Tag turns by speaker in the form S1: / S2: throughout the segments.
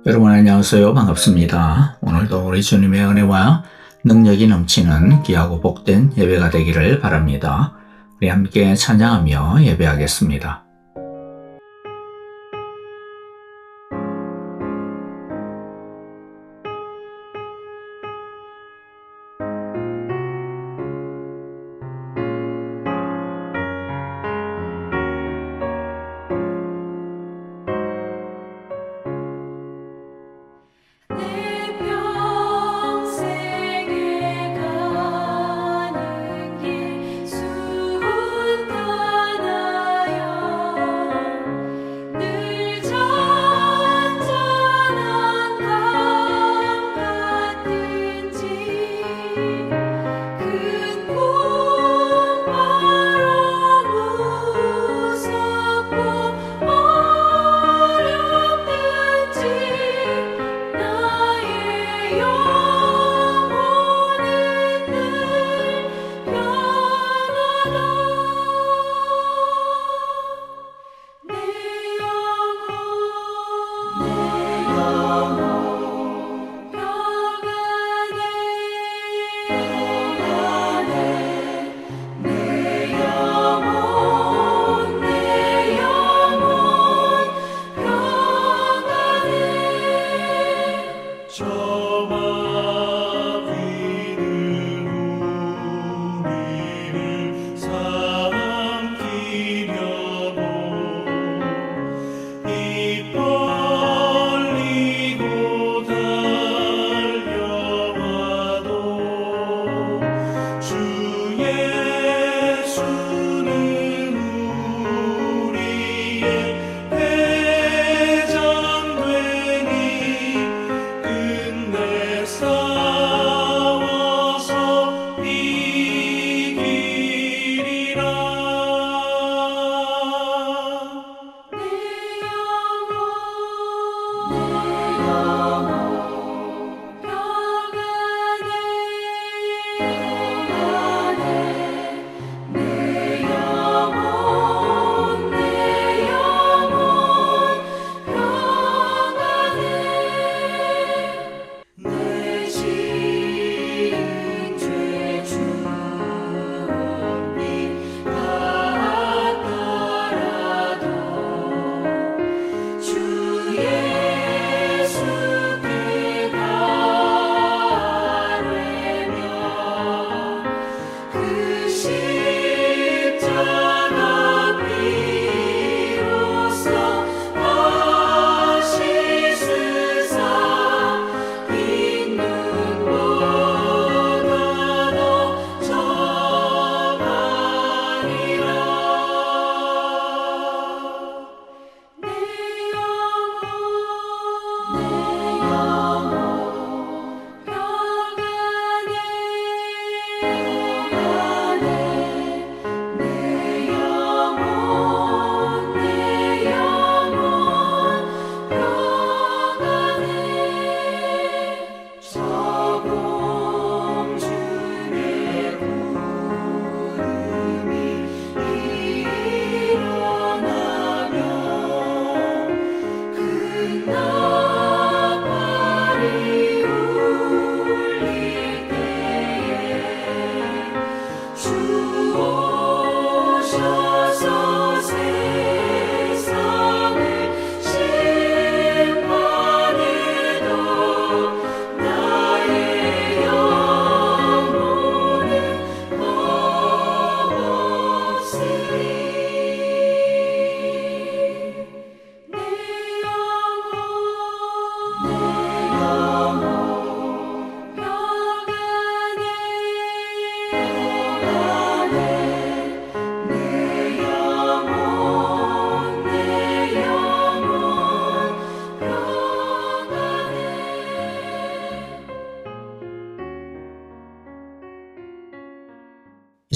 S1: 여러분 안녕하세요. 반갑습니다. 오늘도 우리 주님의 은혜와 능력이 넘치는 귀하고 복된 예배가 되기를 바랍니다. 우리 함께 찬양하며 예배하겠습니다.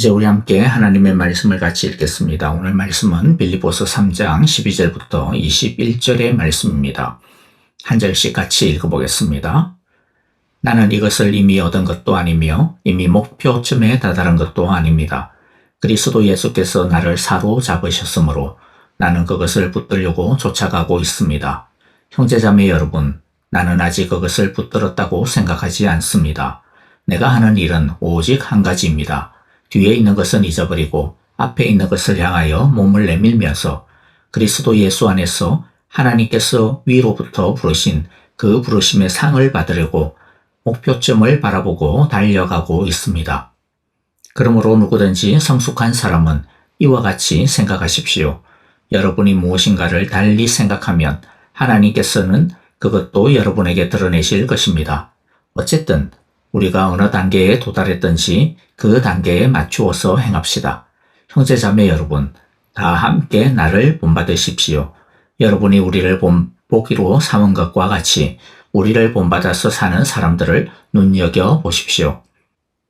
S1: 이제 우리 함께 하나님의 말씀을 같이 읽겠습니다. 오늘 말씀은 빌립보서 3장 12절부터 21절의 말씀입니다. 한 절씩 같이 읽어보겠습니다. 나는 이것을 이미 얻은 것도 아니며 이미 목표점에 다다른 것도 아닙니다. 그리스도 예수께서 나를 사로잡으셨으므로 나는 그것을 붙들려고 쫓아가고 있습니다. 형제자매 여러분, 나는 아직 그것을 붙들었다고 생각하지 않습니다. 내가 하는 일은 오직 한 가지입니다. 뒤에 있는 것은 잊어버리고 앞에 있는 것을 향하여 몸을 내밀면서 그리스도 예수 안에서 하나님께서 위로부터 부르신 그 부르심의 상을 받으려고 목표점을 바라보고 달려가고 있습니다. 그러므로 누구든지 성숙한 사람은 이와 같이 생각하십시오. 여러분이 무엇인가를 달리 생각하면 하나님께서는 그것도 여러분에게 드러내실 것입니다. 어쨌든 우리가 어느 단계에 도달했든지 그 단계에 맞추어서 행합시다. 형제자매 여러분, 다 함께 나를 본받으십시오. 여러분이 우리를 본보기로 삼은 것과 같이 우리를 본받아서 사는 사람들을 눈여겨 보십시오.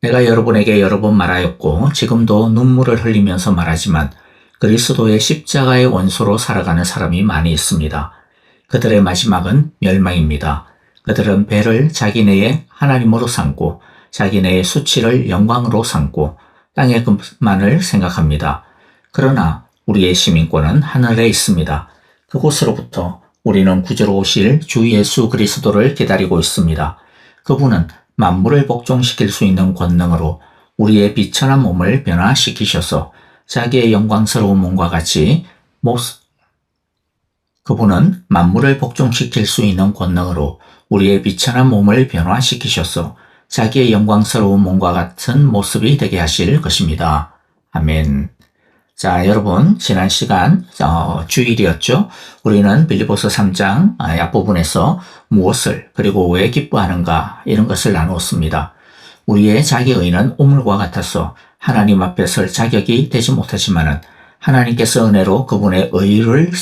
S1: 내가 여러분에게 여러 번 말하였고 지금도 눈물을 흘리면서 말하지만 그리스도의 십자가의 원소로 살아가는 사람이 많이 있습니다. 그들의 마지막은 멸망입니다. 그들은 배를 자기네의 하나님으로 삼고 자기네의 수치를 영광으로 삼고 땅의 것만을 생각합니다. 그러나 우리의 시민권은 하늘에 있습니다. 그곳으로부터 우리는 구주로 오실 주 예수 그리스도를 기다리고 있습니다. 그분은 만물을 복종시킬 수 있는 권능으로 우리의 비천한 몸을 변화시키셔서 자기의 영광스러운 몸과 같이 그분은 만물을 복종시킬 수 있는 권능으로 우리의 비천한 몸을 변화시키셔서 자기의 영광스러운 몸과 같은 모습이 되게 하실 것입니다. 아멘. 자, 여러분, 지난 시간 주일이었죠. 우리는 빌립보서 3장 앞부분에서 무엇을 그리고 왜 기뻐하는가 이런 것을 나누었습니다. 우리의 자기의는 오물과 같아서 하나님 앞에 설 자격이 되지 못하지만은 하나님께서 은혜로 그분의 의를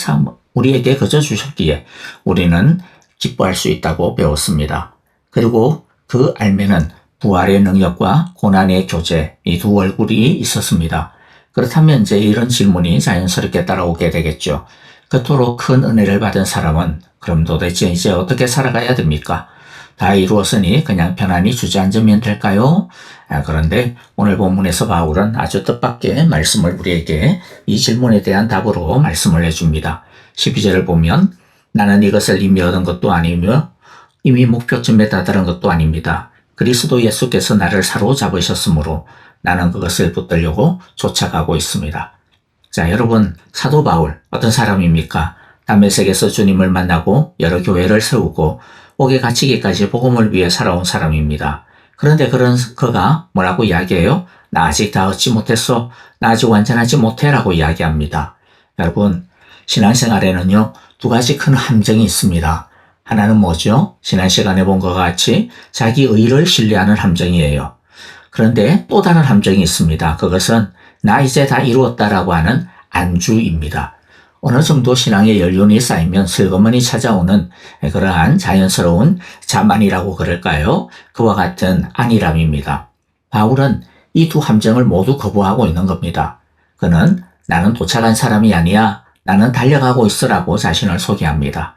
S1: 우리에게 거저 주셨기에 우리는 기뻐할 수 있다고 배웠습니다. 그리고 그 알매는 부활의 능력과 고난의 교제 이 두 얼굴이 있었습니다. 그렇다면 이제 이런 질문이 자연스럽게 따라오게 되겠죠. 그토록 큰 은혜를 받은 사람은 그럼 도대체 이제 어떻게 살아가야 됩니까? 다 이루었으니 그냥 편안히 주저앉으면 될까요? 그런데 오늘 본문에서 바울은 아주 뜻밖의 말씀을 우리에게 이 질문에 대한 답으로 말씀을 해줍니다. 12절을 보면 나는 이것을 이미 얻은 것도 아니며 이미 목표점에 다다른 것도 아닙니다. 그리스도 예수께서 나를 사로잡으셨으므로 나는 그것을 붙들려고 쫓아가고 있습니다. 자, 여러분, 사도 바울 어떤 사람입니까? 담메색에서 주님을 만나고 여러 교회를 세우고 옥에 갇히기까지 복음을 위해 살아온 사람입니다. 그런데 그가 뭐라고 이야기해요? 나 아직 다 얻지 못했어. 나 아직 완전하지 못해라고 이야기합니다. 여러분, 신앙생활에는요, 두 가지 큰 함정이 있습니다. 하나는 뭐죠? 지난 시간에 본 것과 같이 자기 의를 신뢰하는 함정이에요. 그런데 또 다른 함정이 있습니다. 그것은 나 이제 다 이루었다라고 하는 안주입니다. 어느 정도 신앙의 연륜이 쌓이면 슬그머니 찾아오는 그러한 자연스러운 자만이라고 그럴까요? 그와 같은 안일함입니다. 바울은 이 두 함정을 모두 거부하고 있는 겁니다. 그는 나는 도착한 사람이 아니야. 나는 달려가고 있으라고 자신을 소개합니다.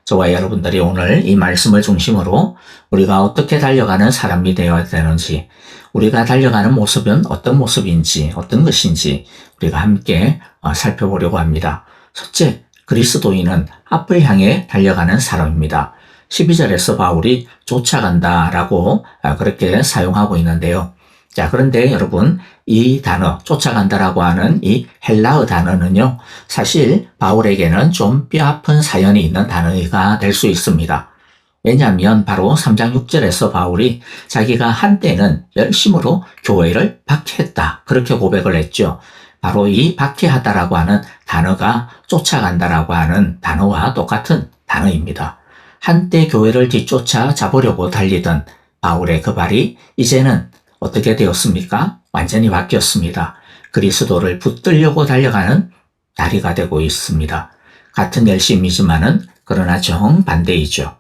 S1: 저와 여러분들이 오늘 이 말씀을 중심으로 우리가 어떻게 달려가는 사람이 되어야 되는지, 우리가 달려가는 모습은 어떤 모습인지, 어떤 것인지 우리가 함께 살펴보려고 합니다. 첫째, 그리스도인은 앞을 향해 달려가는 사람입니다. 12절에서 바울이 쫓아간다라고 그렇게 사용하고 있는데요. 자, 그런데 여러분, 이 단어, 쫓아간다라고 하는 이 헬라어 단어는요, 사실 바울에게는 좀 뼈아픈 사연이 있는 단어가 될 수 있습니다. 왜냐하면 바로 3장 6절에서 바울이 자기가 한때는 열심으로 교회를 박해했다. 그렇게 고백을 했죠. 바로 이 박해하다라고 하는 단어가 쫓아간다라고 하는 단어와 똑같은 단어입니다. 한때 교회를 뒤쫓아 잡으려고 달리던 바울의 그 발이 이제는 어떻게 되었습니까? 완전히 바뀌었습니다. 그리스도를 붙들려고 달려가는 다리가 되고 있습니다. 같은 열심이지만은 그러나 정반대이죠.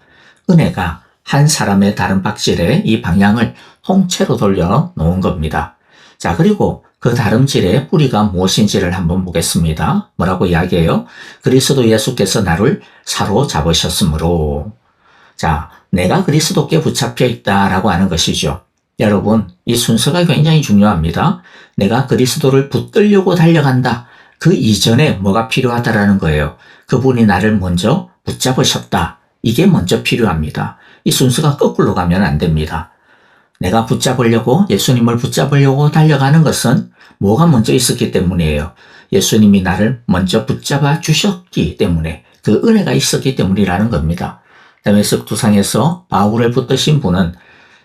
S1: 은혜가 한 사람의 다른 박질에 이 방향을 통째로 돌려 놓은 겁니다. 자, 그리고 그 다름질의 뿌리가 무엇인지를 한번 보겠습니다. 뭐라고 이야기해요? 그리스도 예수께서 나를 사로잡으셨으므로. 자, 내가 그리스도께 붙잡혀 있다라고 하는 것이죠. 여러분, 이 순서가 굉장히 중요합니다. 내가 그리스도를 붙들려고 달려간다. 그 이전에 뭐가 필요하다라는 거예요. 그분이 나를 먼저 붙잡으셨다. 이게 먼저 필요합니다. 이 순서가 거꾸로 가면 안 됩니다. 내가 예수님을 붙잡으려고 달려가는 것은 뭐가 먼저 있었기 때문이에요. 예수님이 나를 먼저 붙잡아 주셨기 때문에, 그 은혜가 있었기 때문이라는 겁니다. 다메섹 두상에서 바울을 붙드신 분은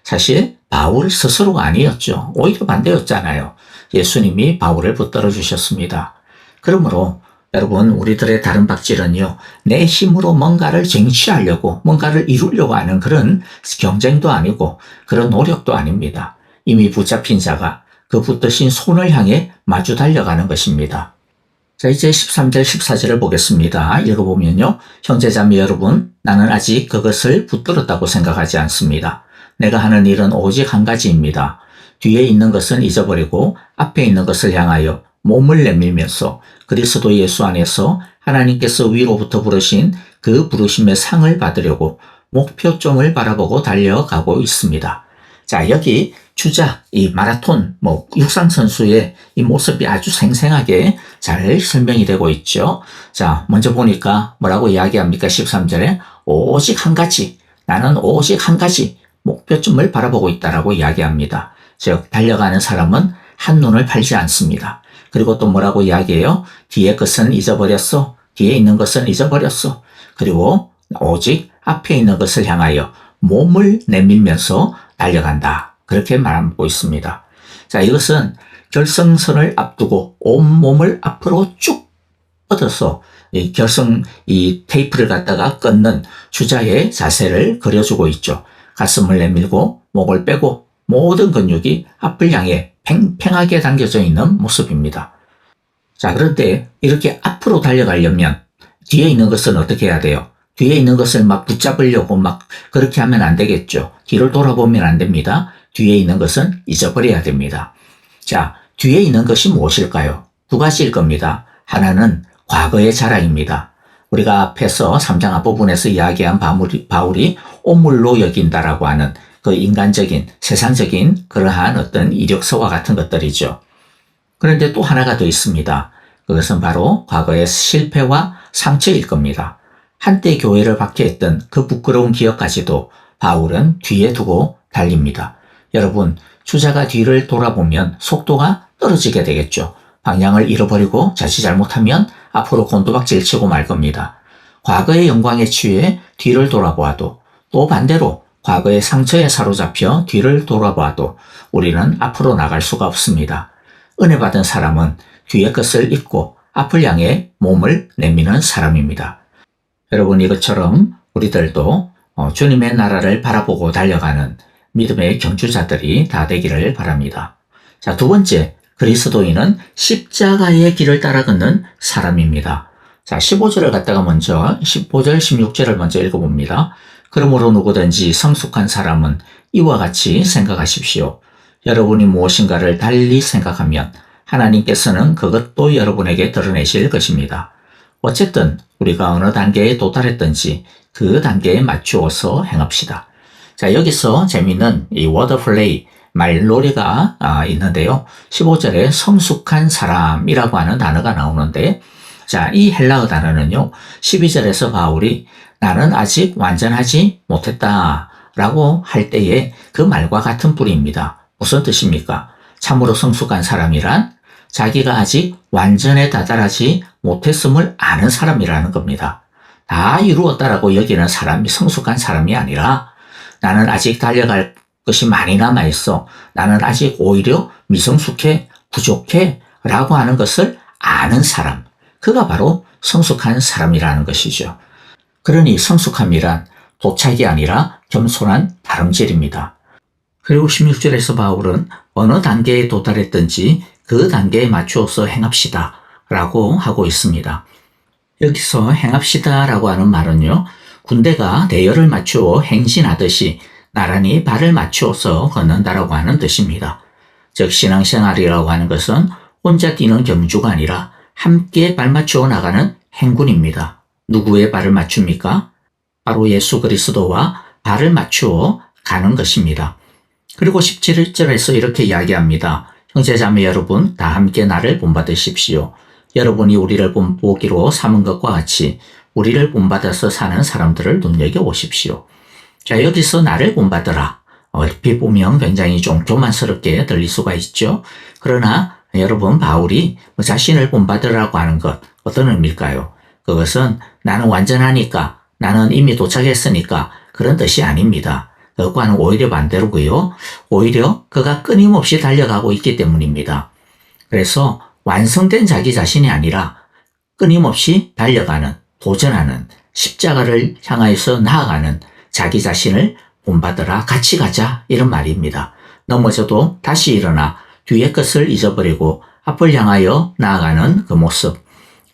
S1: 사실 바울 스스로가 아니었죠. 오히려 반대였잖아요. 예수님이 바울을 붙들어 주셨습니다. 그러므로 여러분, 우리들의 다른 박질은요, 내 힘으로 뭔가를 쟁취하려고, 뭔가를 이루려고 하는 그런 경쟁도 아니고 그런 노력도 아닙니다. 이미 붙잡힌 자가 그 붙드신 손을 향해 마주 달려가는 것입니다. 자, 이제 13절 14절을 보겠습니다. 읽어보면요, 형제자매 여러분, 나는 아직 그것을 붙들었다고 생각하지 않습니다. 내가 하는 일은 오직 한 가지입니다. 뒤에 있는 것은 잊어버리고 앞에 있는 것을 향하여 몸을 내밀면서 그리스도 예수 안에서 하나님께서 위로부터 부르신 그 부르심의 상을 받으려고 목표점을 바라보고 달려가고 있습니다. 자, 여기 이 마라톤, 육상선수의 이 모습이 아주 생생하게 잘 설명이 되고 있죠. 자, 먼저 보니까 뭐라고 이야기합니까? 13절에 오직 한 가지, 나는 오직 한 가지 목표점을 바라보고 있다라고 이야기합니다. 즉, 달려가는 사람은 한눈을 팔지 않습니다. 그리고 또 뭐라고 이야기해요? 뒤에 것은 잊어버렸어. 뒤에 있는 것은 잊어버렸어. 그리고 오직 앞에 있는 것을 향하여 몸을 내밀면서 달려간다. 그렇게 말하고 있습니다. 자, 이것은 결승선을 앞두고 온몸을 앞으로 쭉 뻗어서 이 테이프를 갖다가 끊는 주자의 자세를 그려주고 있죠. 가슴을 내밀고 목을 빼고 모든 근육이 앞을 향해 팽팽하게 당겨져 있는 모습입니다. 자, 그런데 이렇게 앞으로 달려가려면 뒤에 있는 것은 어떻게 해야 돼요? 뒤에 있는 것을 막 붙잡으려고 막 그렇게 하면 안 되겠죠. 뒤를 돌아보면 안 됩니다. 뒤에 있는 것은 잊어버려야 됩니다. 자, 뒤에 있는 것이 무엇일까요? 두 가지일 겁니다. 하나는 과거의 자랑입니다. 우리가 앞에서 3장 앞부분에서 이야기한 바울이 오물로 여긴다라고 하는 그 인간적인, 세상적인 그러한 어떤 이력서와 같은 것들이죠. 그런데 또 하나가 더 있습니다. 그것은 바로 과거의 실패와 상처일 겁니다. 한때 교회를 박해했던 그 부끄러운 기억까지도 바울은 뒤에 두고 달립니다. 여러분, 주자가 뒤를 돌아보면 속도가 떨어지게 되겠죠. 방향을 잃어버리고 자칫 잘못하면 앞으로 곤두박질 치고 말 겁니다. 과거의 영광에 취해 뒤를 돌아보아도, 또 반대로 과거의 상처에 사로잡혀 뒤를 돌아보아도 우리는 앞으로 나갈 수가 없습니다. 은혜 받은 사람은 뒤의 것을 잊고 앞을 향해 몸을 내미는 사람입니다. 여러분, 이것처럼 우리들도 주님의 나라를 바라보고 달려가는 믿음의 경주자들이 다 되기를 바랍니다. 자, 두 번째, 그리스도인은 십자가의 길을 따라 걷는 사람입니다. 자, 15절, 16절을 먼저 읽어봅니다. 그러므로 누구든지 성숙한 사람은 이와 같이 생각하십시오. 여러분이 무엇인가를 달리 생각하면 하나님께서는 그것도 여러분에게 드러내실 것입니다. 어쨌든 우리가 어느 단계에 도달했든지 그 단계에 맞추어서 행합시다. 자, 여기서 재미있는 이 워드플레이, 말놀이가 있는데요. 15절에 성숙한 사람이라고 하는 단어가 나오는데, 자, 이 헬라어 단어는요, 12절에서 바울이 나는 아직 완전하지 못했다 라고 할 때의 그 말과 같은 뿌리입니다. 무슨 뜻입니까? 참으로 성숙한 사람이란 자기가 아직 완전에 다다르지 못했음을 아는 사람이라는 겁니다. 다 이루었다라고 여기는 사람이 성숙한 사람이 아니라 나는 아직 달려갈 것이 많이 남아있어. 나는 아직 오히려 미성숙해, 부족해 라고 하는 것을 아는 사람. 그가 바로 성숙한 사람이라는 것이죠. 그러니 성숙함이란 도착이 아니라 겸손한 다름질입니다. 그리고 16절에서 바울은 어느 단계에 도달했든지 그 단계에 맞추어서 행합시다 라고 하고 있습니다. 여기서 행합시다 라고 하는 말은요, 군대가 대열을 맞추어 행진하듯이 나란히 발을 맞추어서 걷는다라고 하는 뜻입니다. 즉, 신앙생활이라고 하는 것은 혼자 뛰는 경주가 아니라 함께 발 맞추어 나가는 행군입니다. 누구의 발을 맞춥니까? 바로 예수 그리스도와 발을 맞추어 가는 것입니다. 그리고 17절에서 이렇게 이야기합니다. 형제자매 여러분, 다 함께 나를 본받으십시오. 여러분이 우리를 본보기로 삼은 것과 같이 우리를 본받아서 사는 사람들을 눈여겨보십시오. 자, 여기서 나를 본받으라. 얼핏 보면 굉장히 좀 교만스럽게 들릴 수가 있죠. 그러나 여러분, 바울이 자신을 본받으라고 하는 것 어떤 의미일까요? 그것은 나는 완전하니까, 나는 이미 도착했으니까 그런 뜻이 아닙니다. 그것과는 오히려 반대로고요. 오히려 그가 끊임없이 달려가고 있기 때문입니다. 그래서 완성된 자기 자신이 아니라 끊임없이 달려가는, 도전하는, 십자가를 향하여서 나아가는 자기 자신을 본받으라, 같이 가자, 이런 말입니다. 넘어져도 다시 일어나 뒤의 것을 잊어버리고 앞을 향하여 나아가는 그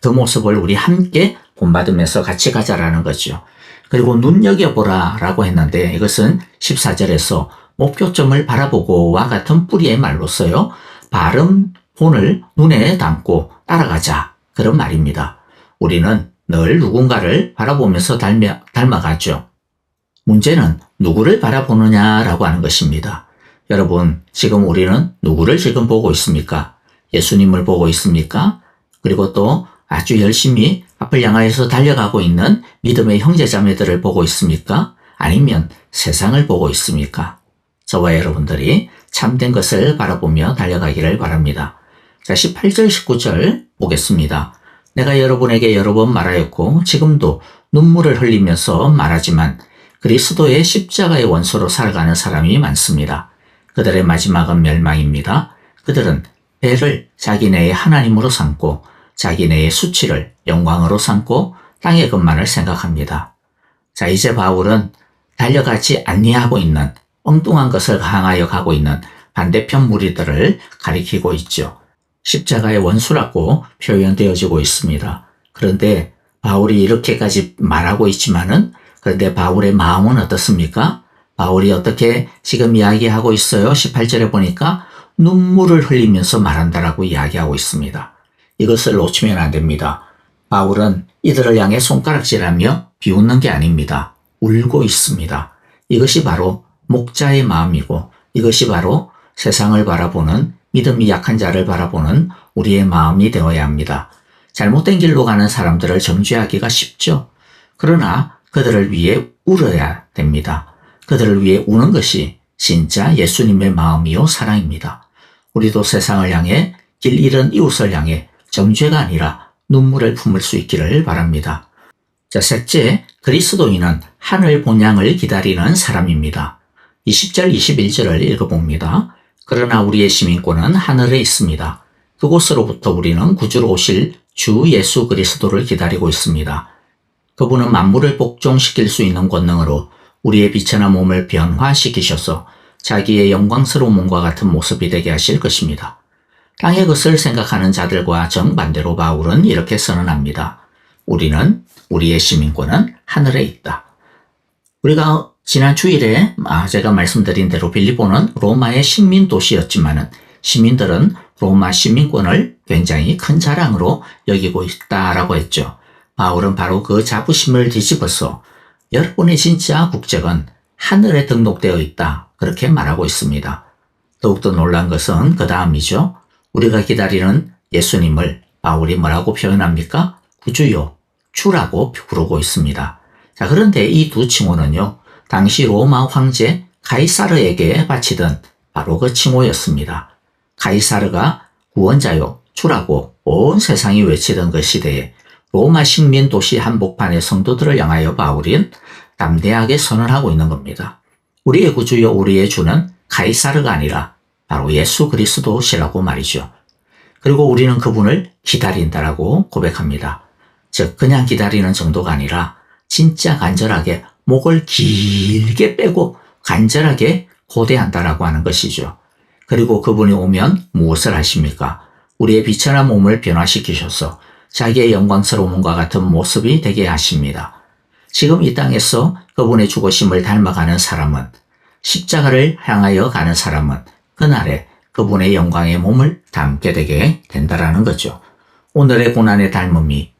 S1: 모습을 우리 함께 본받으면서 같이 가자라는 거죠. 그리고 눈여겨보라 라고 했는데, 이것은 14절에서 목표점을 바라보고와 같은 뿌리의 말로서요, 발음, 본을 눈에 담고 따라가자, 그런 말입니다. 우리는 늘 누군가를 바라보면서 닮아가죠. 문제는 누구를 바라보느냐라고 하는 것입니다. 여러분, 지금 우리는 누구를 지금 보고 있습니까? 예수님을 보고 있습니까? 그리고 또 아주 열심히 앞을 향하여서 달려가고 있는 믿음의 형제자매들을 보고 있습니까? 아니면 세상을 보고 있습니까? 저와 여러분들이 참된 것을 바라보며 달려가기를 바랍니다. 자, 18절, 19절 보겠습니다. 내가 여러분에게 여러 번 말하였고 지금도 눈물을 흘리면서 말하지만 그리스도의 십자가의 원소로 살아가는 사람이 많습니다. 그들의 마지막은 멸망입니다. 그들은 배를 자기네의 하나님으로 삼고 자기네의 수치를 영광으로 삼고 땅의 것만을 생각합니다. 자, 이제 바울은 달려가지 아니하고 있는, 엉뚱한 것을 향하여 가고 있는 반대편 무리들을 가리키고 있죠. 십자가의 원수라고 표현되어지고 있습니다. 그런데 바울이 이렇게까지 말하고 있지만은, 그런데 바울의 마음은 어떻습니까? 바울이 어떻게 지금 이야기하고 있어요? 18절에 보니까 눈물을 흘리면서 말한다라고 이야기하고 있습니다. 이것을 놓치면 안 됩니다. 바울은 이들을 향해 손가락질하며 비웃는 게 아닙니다. 울고 있습니다. 이것이 바로 목자의 마음이고, 이것이 바로 세상을 바라보는, 믿음이 약한 자를 바라보는 우리의 마음이 되어야 합니다. 잘못된 길로 가는 사람들을 정죄하기가 쉽죠. 그러나 그들을 위해 울어야 됩니다. 그들을 위해 우는 것이 진짜 예수님의 마음이요 사랑입니다. 우리도 세상을 향해, 길 잃은 이웃을 향해 정죄가 아니라 눈물을 품을 수 있기를 바랍니다. 자, 셋째, 그리스도인은 하늘 본향을 기다리는 사람입니다. 20절, 21절을 읽어봅니다. 그러나 우리의 시민권은 하늘에 있습니다. 그곳으로부터 우리는 구주로 오실 주 예수 그리스도를 기다리고 있습니다. 그분은 만물을 복종시킬 수 있는 권능으로 우리의 비천한 몸을 변화시키셔서 자기의 영광스러운 몸과 같은 모습이 되게 하실 것입니다. 땅의 것을 생각하는 자들과 정반대로 바울은 이렇게 선언합니다. 우리의 시민권은 하늘에 있다. 우리가 지난 주일에 제가 말씀드린 대로 빌립보는 로마의 식민 도시였지만은 시민들은 로마 시민권을 굉장히 큰 자랑으로 여기고 있다라고 했죠. 바울은 바로 그 자부심을 뒤집어서 여러분의 진짜 국적은 하늘에 등록되어 있다, 그렇게 말하고 있습니다. 더욱더 놀란 것은 그 다음이죠. 우리가 기다리는 예수님을 바울이 뭐라고 표현합니까? 구주요, 주라고 부르고 있습니다. 자, 그런데 이 두 칭호는요, 당시 로마 황제 가이사르에게 바치던 바로 그 칭호였습니다. 가이사르가 구원자요, 주라고 온 세상이 외치던 그 시대에 로마 식민 도시 한복판의 성도들을 향하여 바울은 담대하게 선언하고 있는 겁니다. 우리의 구주요, 우리의 주는 가이사르가 아니라 바로 예수 그리스도시라고 말이죠. 그리고 우리는 그분을 기다린다라고 고백합니다. 즉, 그냥 기다리는 정도가 아니라 진짜 간절하게 목을 길게 빼고 간절하게 고대한다라고 하는 것이죠. 그리고 그분이 오면 무엇을 하십니까? 우리의 비천한 몸을 변화시키셔서 자기의 영광스러운 몸과 같은 모습이 되게 하십니다. 지금 이 땅에서 그분의 죽으심을 닮아가는 사람은, 십자가를 향하여 가는 사람은 그날에 그분의 영광의 몸을 담게 되게 된다라는 거죠. 오늘의 고난의 닮음이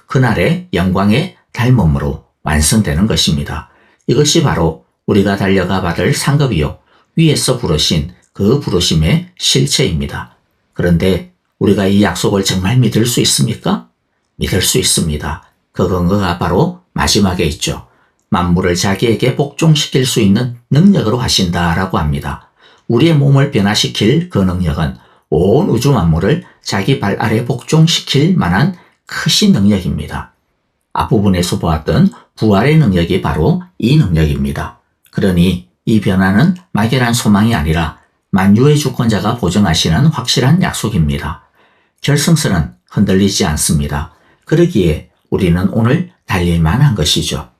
S1: 그날의 영광의 닮음으로 완성되는 것입니다. 이것이 바로 우리가 달려가 받을 상급이요, 위에서 부르신 그 부르심의 실체입니다. 그런데 우리가 이 약속을 정말 믿을 수 있습니까? 믿을 수 있습니다. 그 근거가 바로 마지막에 있죠. 만물을 자기에게 복종시킬 수 있는 능력으로 하신다라고 합니다. 우리의 몸을 변화시킬 그 능력은 온 우주 만물을 자기 발 아래 복종시킬 만한 크신 능력입니다. 앞부분에서 보았던 부활의 능력이 바로 이 능력입니다. 그러니 이 변화는 막연한 소망이 아니라 만유의 주권자가 보증하시는 확실한 약속입니다. 결승선은 흔들리지 않습니다. 그러기에 우리는 오늘 달릴만 한 것이죠.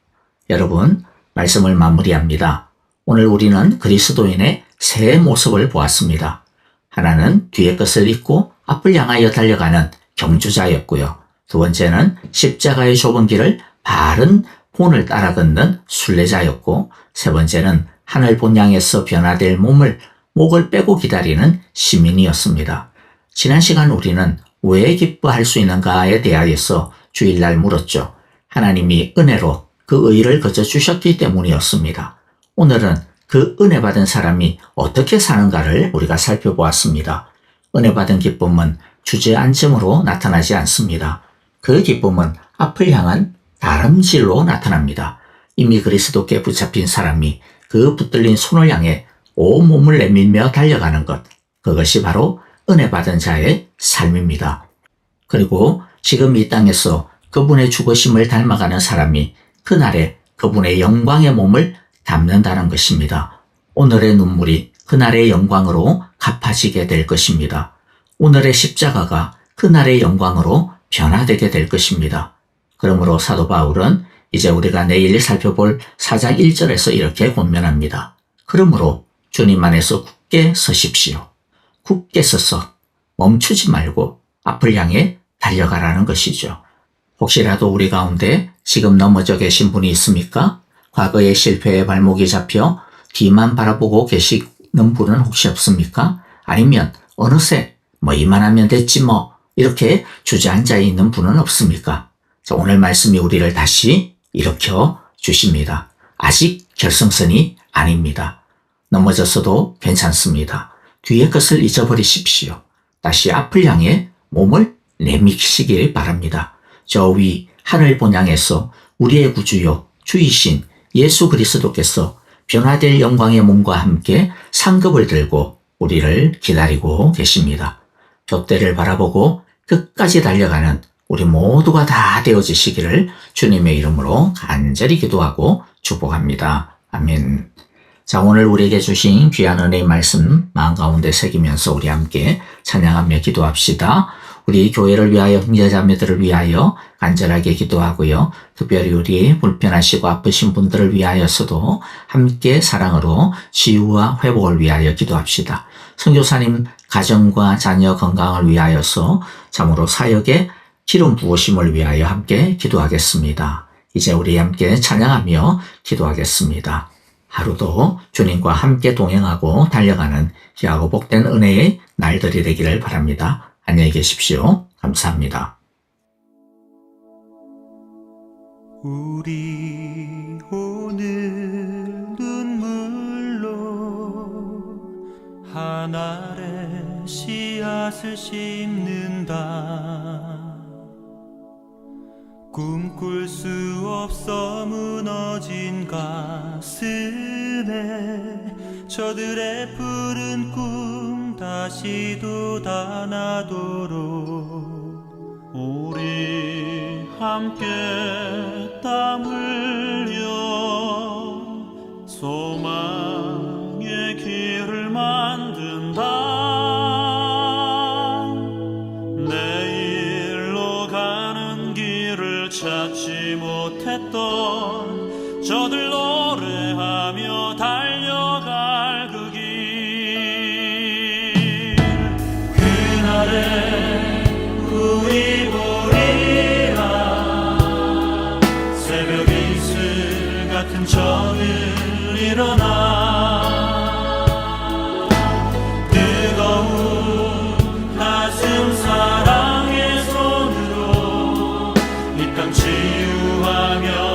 S1: 여러분, 말씀을 마무리합니다. 오늘 우리는 그리스도인의 세 모습을 보았습니다. 하나는 뒤의 것을 잊고 앞을 향하여 달려가는 경주자였고요. 두 번째는 십자가의 좁은 길을 바른 본을 따라 걷는 순례자였고, 세 번째는 하늘 본향에서 변화될 목을 빼고 기다리는 시민이었습니다. 지난 시간 우리는 왜 기뻐할 수 있는가에 대하여서 주일날 물었죠. 하나님이 은혜로 그 의를 거저 주셨기 때문이었습니다. 오늘은 그 은혜 받은 사람이 어떻게 사는가를 우리가 살펴보았습니다. 은혜 받은 기쁨은 주저앉음으로 나타나지 않습니다. 그 기쁨은 앞을 향한 다름질로 나타납니다. 이미 그리스도께 붙잡힌 사람이 그 붙들린 손을 향해 온몸을 내밀며 달려가는 것, 그것이 바로 은혜 받은 자의 삶입니다. 그리고 지금 이 땅에서 그분의 죽으심을 닮아가는 사람이 그날에 그분의 영광의 몸을 담는다는 것입니다. 오늘의 눈물이 그날의 영광으로 갚아지게 될 것입니다. 오늘의 십자가가 그날의 영광으로 변화되게 될 것입니다. 그러므로 사도 바울은 이제 우리가 내일 살펴볼 4장 1절에서 이렇게 권면합니다. 그러므로 주님 안에서 굳게 서십시오. 굳게 서서 멈추지 말고 앞을 향해 달려가라는 것이죠. 혹시라도 우리 가운데 지금 넘어져 계신 분이 있습니까? 과거의 실패에 발목이 잡혀 뒤만 바라보고 계시는 분은 혹시 없습니까? 아니면 어느새 이만하면 됐지 이렇게 주저앉아 있는 분은 없습니까? 자, 오늘 말씀이 우리를 다시 일으켜 주십니다. 아직 결승선이 아닙니다. 넘어졌어도 괜찮습니다. 뒤의 것을 잊어버리십시오. 다시 앞을 향해 몸을 내미시길 바랍니다. 저 위 하늘 본향에서 우리의 구주요 주이신 예수 그리스도께서 변화될 영광의 몸과 함께 상급을 들고 우리를 기다리고 계십니다. 벽대를 바라보고 끝까지 달려가는 우리 모두가 다 되어지시기를 주님의 이름으로 간절히 기도하고 축복합니다. 아멘. 자, 오늘 우리에게 주신 귀한 은혜의 말씀 마음 가운데 새기면서 우리 함께 찬양하며 기도합시다. 우리 교회를 위하여, 형제자매들을 위하여 간절하게 기도하고요. 특별히 우리 불편하시고 아프신 분들을 위하여서도 함께 사랑으로 치유와 회복을 위하여 기도합시다. 선교사님 가정과 자녀 건강을 위하여서 참으로 사역의 기름 부으심을 위하여 함께 기도하겠습니다. 이제 우리 함께 찬양하며 기도하겠습니다. 하루도 주님과 함께 동행하고 달려가는 귀하고 복된 은혜의 날들이 되기를 바랍니다. 안녕히 계십시오. 감사합니다.
S2: 우리 오늘 눈물로 한 알의 씨앗을 심는다. 꿈꿀 수 없어 무너진 가슴에 저들의 푸른 꿈 다시 돋아나도록 우리 함께 땀 흘려 소망의 길을 만든다. 내일로 가는 길을 찾지 못했던 저들 노래하며 달려갈 그 길, 그날에 우리 보리라. 새벽 이슬 같은 저늘 일어나 뜨거운 가슴 사랑의 손으로 이 땅 치유하며